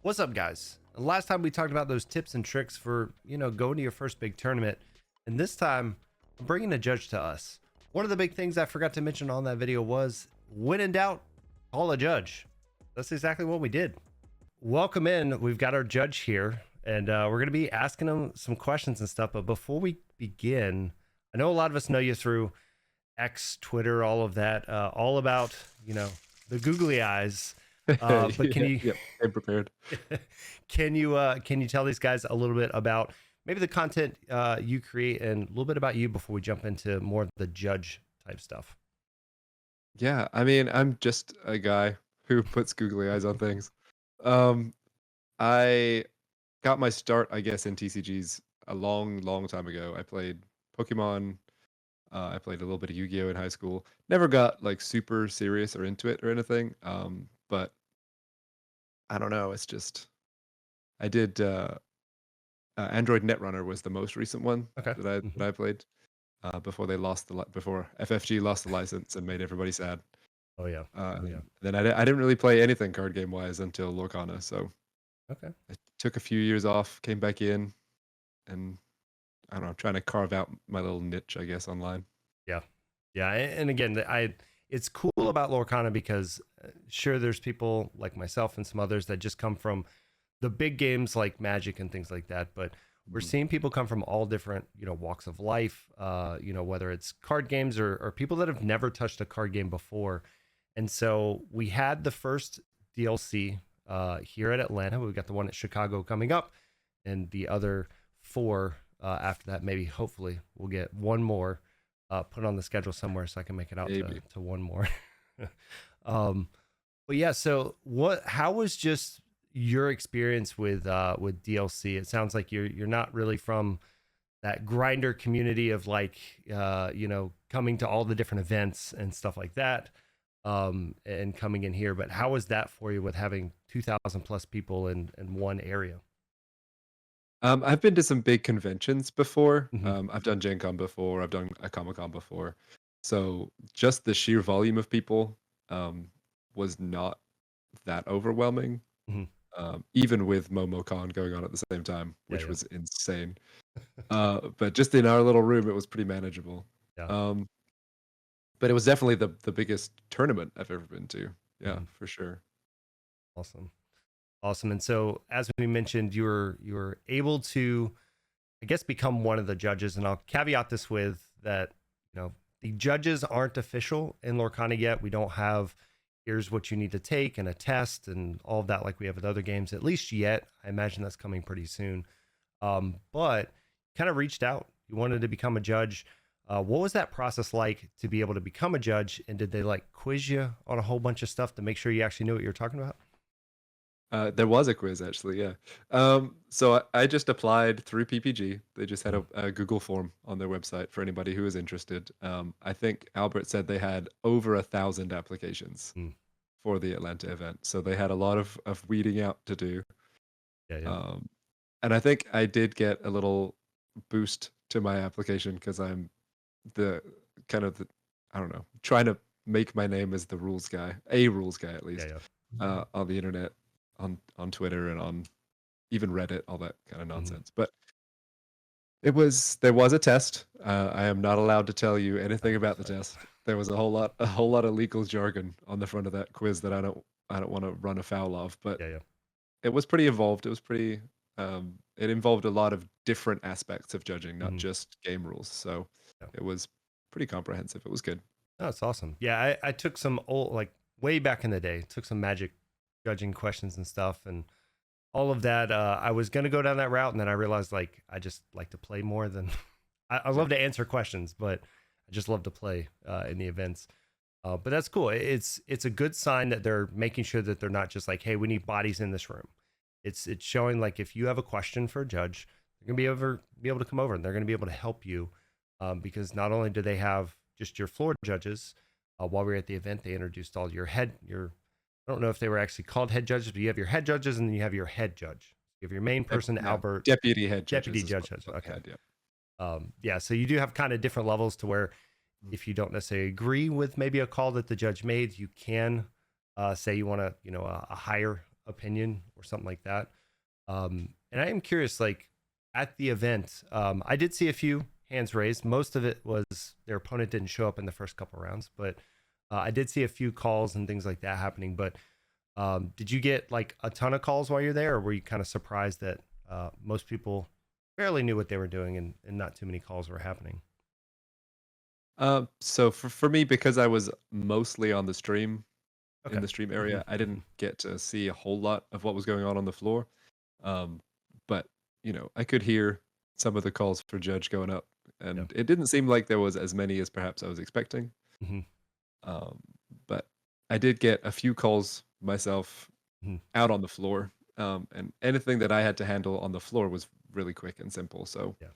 What's up, guys? Last time we talked about those tips and tricks for, going to your first big tournament. And this time, I'm bringing a judge to us. One of the big things I forgot to mention on that video was when in doubt, call a judge. That's exactly what we did. Welcome in. We've got our judge here, and we're going to be asking him some questions and stuff. But before we begin, I know a lot of us know you through X, Twitter, all of that, all about, the googly eyes. But can you Yep, I'm prepared. can you tell these guys a little bit about maybe the content you create and a little bit about you before we jump into more of the judge type stuff? Yeah, I mean, I'm just a guy who puts googly eyes on things. Um, I got my start, I guess, in TCGs a long, long time ago. I played Pokemon. I played a little bit of Yu-Gi-Oh in high school. Never got like super serious or into it or anything. But I don't know. It's just I did. Android Netrunner was the most recent one Okay. that I played before they lost before FFG lost the license and made everybody sad. Oh yeah. Oh yeah. Then I didn't really play anything card game wise until Lorcana. So Okay. I took a few years off, came back in, and I don't know, trying to carve out my little niche, I guess, online. Yeah. Yeah. And again, it's cool about Lorcana because sure, there's people like myself and some others that just come from the big games like Magic and things like that, but we're Mhm. seeing people come from all different walks of life, whether it's card games or people that have never touched a card game before. And so we had the first DLC here at Atlanta. We've got the one at Chicago coming up, and the other four after that. Maybe hopefully we'll get one more put on the schedule somewhere so I can make it out Maybe. to one more. um, but yeah, so how was just your experience with DLC? It sounds like you're not really from that grinder community of like coming to all the different events and stuff like that, and coming in here. But how was that for you with having 2,000 plus people in one area? I've been to some big conventions before. Hmm. I've done Gen Con before. I've done a Comic Con before. So just the sheer volume of people um, was not that overwhelming. Hmm. Even with MomoCon going on at the same time, Yeah, which yeah, was insane. But just in our little room, it was pretty manageable. yeah. Um, but it was definitely the biggest tournament I've ever been to. Yeah, Hmm. for sure. Awesome, awesome. And so, as we mentioned, you were able to, I guess, become one of the judges. And I'll caveat this with that, the judges aren't official in Lorcana yet. We don't have here's what you need to take and a test and all of that like we have with other games, at least yet. I imagine that's coming pretty soon. But kind of reached out. You wanted to become a judge. What was that process like to be able to become a judge? And did they like quiz you on a whole bunch of stuff to make sure you actually knew what you were talking about? There was a quiz actually, yeah. So I just applied through PPG. They just had Mm. a Google form on their website for anybody who was interested. I think Albert said they had over 1,000 applications Mm. for the Atlanta event, so they had a lot of weeding out to do. Yeah, yeah. Um, and I think I did get a little boost to my application because I'm the kind of the, I don't know, trying to make my name as the rules guy, a rules guy at Yeah, least, yeah. on the internet, on Twitter and on even Reddit, all that kind of Hmm. nonsense. But there was a test. I am not allowed to tell you anything about the Right. test. There was a whole lot of legal jargon on the front of that quiz that I don't want to run afoul of. But Yeah, yeah. it was pretty involved. It was pretty. It involved a lot of different aspects of judging, not Hmm. just game rules. So Yeah. it was pretty comprehensive. It was good. Oh, that's awesome. Yeah, I took some old, like way back in the day, took some magic judging questions and stuff and all of that. I was going to go down that route. And then I realized like I just like to play more than I Yeah. love to answer questions, but I just love to play in the events. But that's cool. It's a good sign that they're making sure that they're not just like, hey, we need bodies in this room. It's showing like if you have a question for a judge, they're gonna be able to come over and they're gonna be able to help you, because not only do they have just your floor judges, while we were at the event, they introduced all your I don't know if they were actually called head judges, but you have your head judges and then you have your head judge. You have your main person, Yeah, Albert, deputy head deputy judges is judge. what they Okay. had. Yeah. Yeah, so you do have kind of different levels to where Mhm. if you don't necessarily agree with maybe a call that the judge made, you can say you want to, a higher opinion or something like that. And I am curious, like at the event, I did see a few hands raised. Most of it was their opponent didn't show up in the first couple rounds, but I did see a few calls and things like that happening. But did you get like a ton of calls while you're there, or were you kind of surprised that most people barely knew what they were doing and not too many calls were happening? So for me, because I was mostly on the stream in Okay. the stream Hmm. area, I Hmm. didn't get to see a whole lot of what was going on the floor. Um, but I could hear some of the calls for Judge going up, Yeah. and it didn't seem like there was as many as perhaps I was expecting. Hmm. Um, but I did get a few calls myself Hmm. out on the floor, and anything that I had to handle on the floor was really quick and simple, so Yeah.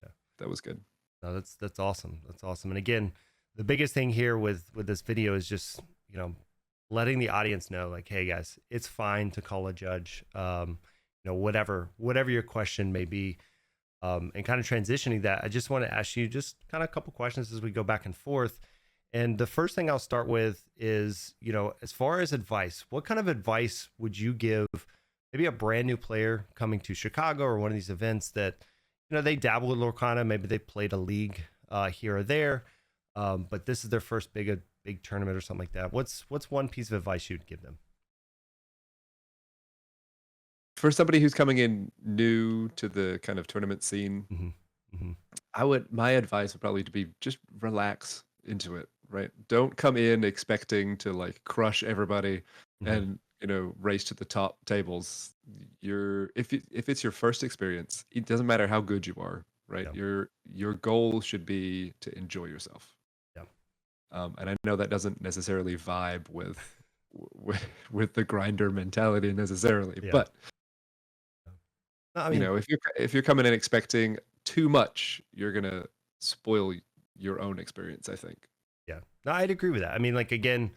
Yeah. that was good. No, that's awesome. That's awesome. And again, the biggest thing here with this video is just letting the audience know, like, hey guys, it's fine to call a judge. Whatever your question may be, and kind of transitioning that, I just want to ask you just kind of a couple questions as we go back and forth. And the first thing I'll start with is, as far as advice, what kind of advice would you give maybe a brand new player coming to Chicago or one of these events that, they dabble with Lorcana, maybe they played a league here or there, but this is their first big tournament or something like that. What's one piece of advice you'd give them? For somebody who's coming in new to the kind of tournament scene, Hmm. Hmm. my advice would probably to be just relax into it, right? Don't come in expecting to like crush everybody Hmm. and, race to the top tables. If it's your first experience, it doesn't matter how good you are, right? Yeah. Your goal should be to enjoy yourself. Yeah. And I know that doesn't necessarily vibe with the grinder mentality necessarily, Yeah. but No, I mean, if you're coming in expecting too much, you're gonna spoil your own experience, I think. yeah. No, I'd agree with that. I mean, like again,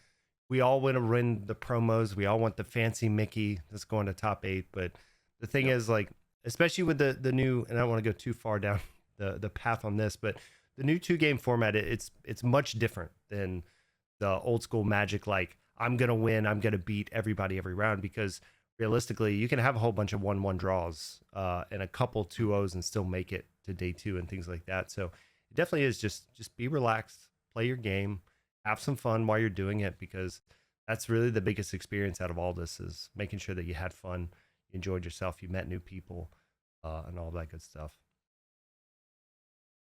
we all want to win the promos. We all want the fancy Mickey that's going to top eight. But the thing Yep. is, like, especially with the new, and I don't want to go too far down the path on this, but the new 2 game format, it's much different than the old school Magic. Like, I'm gonna win, I'm gonna beat everybody every round, because realistically, you can have a whole bunch of 1-1 draws and a couple 2-0s and still make it to day two and things like that. So it definitely is just be relaxed, play your game, have some fun while you're doing it, because that's really the biggest experience out of all this, is making sure that you had fun, you enjoyed yourself, you met new people, and all that good stuff.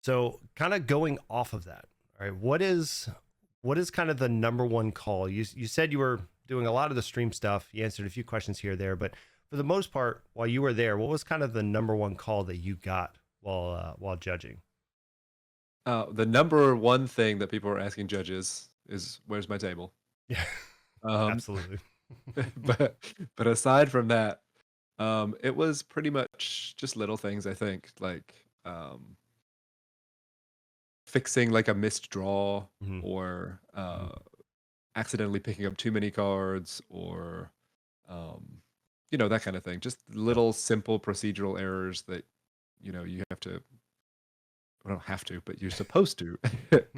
So kind of going off of that, all right, what is kind of the number one call? You said you were doing a lot of the stream stuff. You answered a few questions here or there, but for the most part, while you were there, what was kind of the number one call that you got while judging? The number one thing that people are asking judges is, "Where's my table?" Yeah, Um, absolutely. but but aside from that, it was pretty much just little things, I think, like fixing like a missed draw, Hmm. or Hmm. accidentally picking up too many cards, or um, that kind of thing. Just Yep. little simple procedural errors that you have to. Well, don't have to, but you're supposed to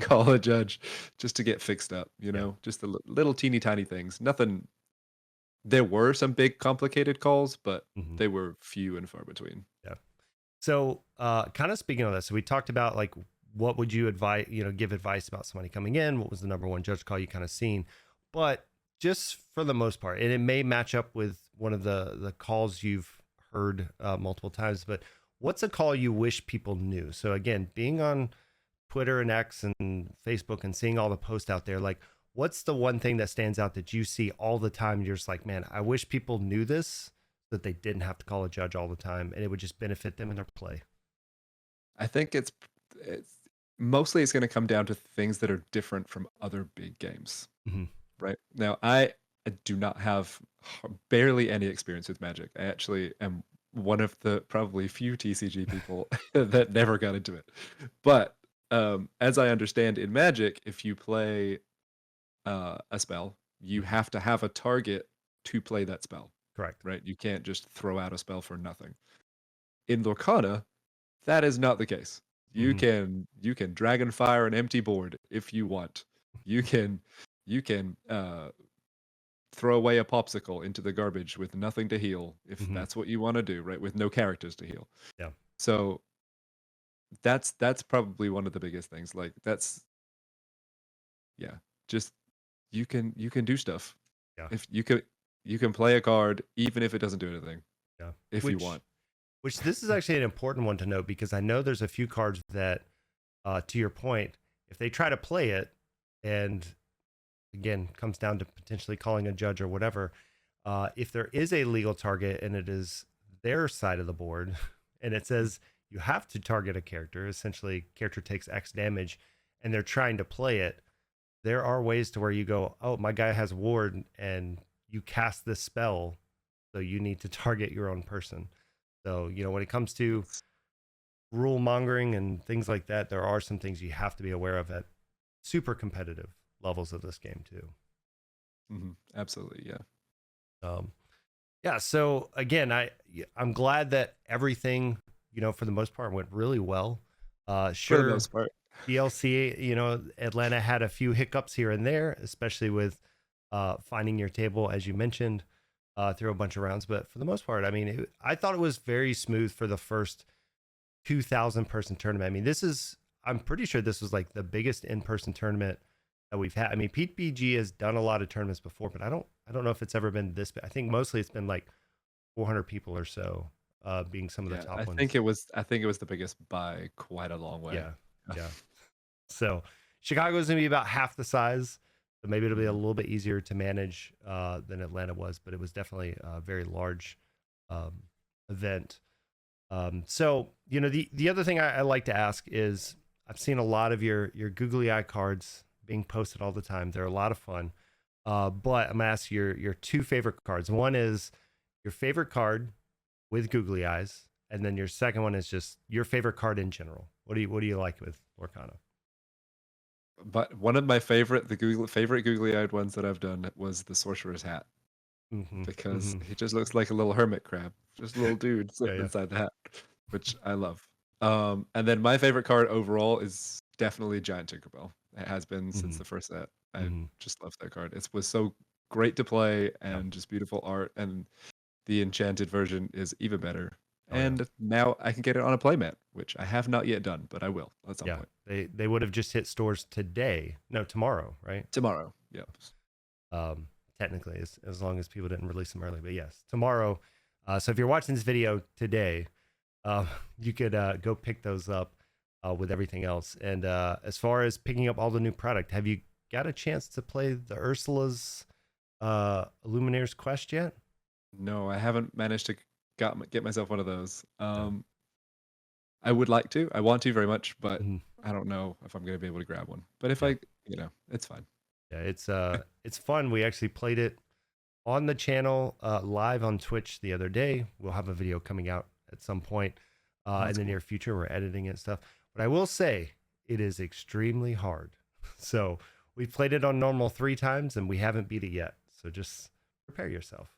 call a judge just to get fixed up. Yeah. Just the little teeny tiny things. Nothing. There were some big complicated calls, but Hmm. they were few and far between. Yeah. So, kind of speaking of this, so we talked about like what would you advise, give advice about somebody coming in? What was the number one judge call you kind of seen? But just for the most part, and it may match up with one of the calls you've heard multiple times, but what's a call you wish people knew? So again, being on Twitter and X and Facebook and seeing all the posts out there, like what's the one thing that stands out that you see all the time? You're just like, man, I wish people knew this, that they didn't have to call a judge all the time and it would just benefit them in their play. I think it's mostly it's going to come down to things that are different from other big games. Hmm. Right now, I do not have barely any experience with Magic. I actually am one of the probably few TCG people that never got into it. But as I understand in Magic, if you play a spell, you Hmm. have to have a target to play that spell, Correct. right? You can't just throw out a spell for nothing. In Lorcana, that is not the case. You Hmm. can you can Dragonfire an empty board if you want. You can you can throw away a popsicle into the garbage with nothing to heal, if Hmm. that's what you want to do, right? With no characters to heal. Yeah. So that's probably one of the biggest things. Like that's yeah, just you can do stuff. Yeah. If you can play a card even if it doesn't do anything, Yeah. if you Which want. this is actually an important one to note because I know there's a few cards that, to your point, if they try to play it, and again comes down to potentially calling a judge or whatever, if there is a legal target and it is their side of the board, and it says you have to target a character, essentially character takes X damage, and they're trying to play it, there are ways to where you go, oh, my guy has ward, and you cast this spell, so you need to target your own person. So, when it comes to rule mongering and things like that, there are some things you have to be aware of at super competitive levels of this game too. Absolutely, yeah. Um, yeah. So again, I'm glad that everything, for the most part, went really well. For the Sure, most part. DLC, Atlanta had a few hiccups here and there, especially with finding your table, as you mentioned, through a bunch of rounds. But for the most part, I mean, I thought it was very smooth for the first 2,000 person tournament. I mean, I'm pretty sure this was like the biggest in-person tournament that we've had. I mean, PPG has done a lot of tournaments before, but I don't know if it's ever been this big. I think mostly it's been like 400 people or so, being some of the Yeah, top I ones. think it was the biggest by quite a long way. Yeah. Yeah. So Chicago's going to be about half the size. So maybe it'll be a little bit easier to manage than Atlanta was, but it was definitely a very large um, event. So, the other thing I like to ask is, I've seen a lot of your googly eye cards being posted all the time. They're a lot of fun. But I'm gonna ask your two favorite cards. One is your favorite card with googly eyes, and then your second one is just your favorite card in general. What do you like with Lorcana? But one of my favorite googly-eyed ones that I've done was the Sorcerer's Hat, Mm-hmm. because Mm-hmm. he just looks like a little hermit crab, just a little dude Yeah, sitting yeah. inside the hat, which I love. And then my favorite card overall is definitely Giant Tinkerbell. It has been since Mm-hmm. the first set. I Mm-hmm. just love that card. It was so great to play Yeah. and just beautiful art, and the enchanted version is even better. Oh yeah. And now I can get it on a playmat, which I have not yet done, but I will at some Yeah. point. They would have just hit stores today. No, tomorrow, right? Tomorrow. Yep. um, technically, as long as people didn't release them early. But yes, tomorrow. So if you're watching this video today, uh, you could go pick those up with everything else. And as far as picking up all the new product, have you got a chance to play the Ursula's Illuminator's Quest yet? No, I haven't managed to get myself one of those. I would like to. I want to very much, but Mhm. I don't know if I'm going to be able to grab one. But if Yeah, it's fine. yeah, it's fun. We actually played it on the channel live on Twitch the other day. We'll have a video coming out at some point in That's the cool. near future. We're editing it and stuff. But I will say it is extremely hard. So we've played it on normal 3 times and we haven't beat it yet. So just prepare yourself.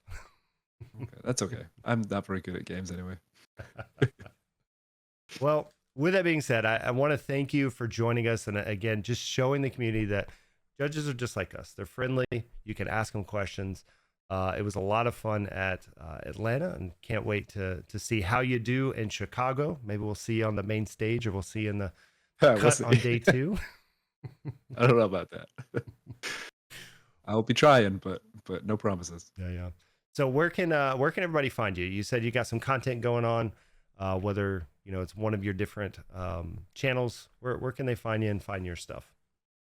Okay, that's okay. I'm not very good at games anyway. Well, with that being said, I want to thank you for joining us. And again, just showing the community that judges are just like us. They're friendly. You can ask them questions. It was a lot of fun at Atlanta, and can't wait to see how you do in Chicago. Maybe we'll see you on the main stage, or we'll see you in the We'll cut see. on day 2. I don't know about that. I'll be trying, but no promises. Yeah, yeah. So where can everybody find you? You said you got some content going on, whether it's one of your different channels. Where can they find you and find your stuff?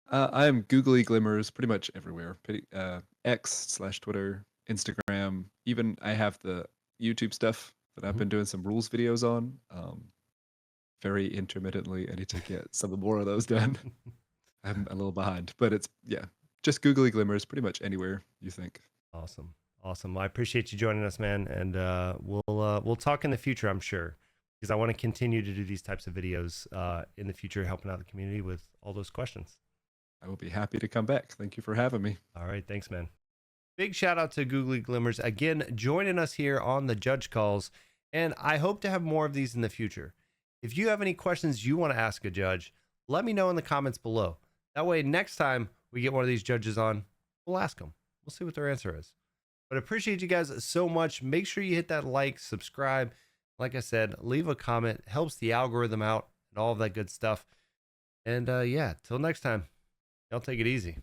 I am Googly Glimmers pretty much everywhere. X/Twitter, Instagram. Even I have the YouTube stuff that I've Mhm. been doing some rules videos on. Very intermittently. I need to get some more of those done. I'm a little behind, but it's just Googly Glimmers pretty much anywhere you think. Awesome. Awesome. Well, I appreciate you joining us, man. And we'll talk in the future, I'm sure, because I want to continue to do these types of videos in the future, helping out the community with all those questions. I will be happy to come back. Thank you for having me. All right. Thanks, man. Big shout out to Googly Glimmers again, joining us here on the Judge Calls. And I hope to have more of these in the future. If you have any questions you want to ask a judge, let me know in the comments below. That way, next time we get one of these judges on, we'll ask them. We'll see what their answer is. But I appreciate you guys so much. Make sure you hit that like, subscribe. Like I said, leave a comment. Helps the algorithm out and all of that good stuff. And yeah, till next time, y'all take it easy.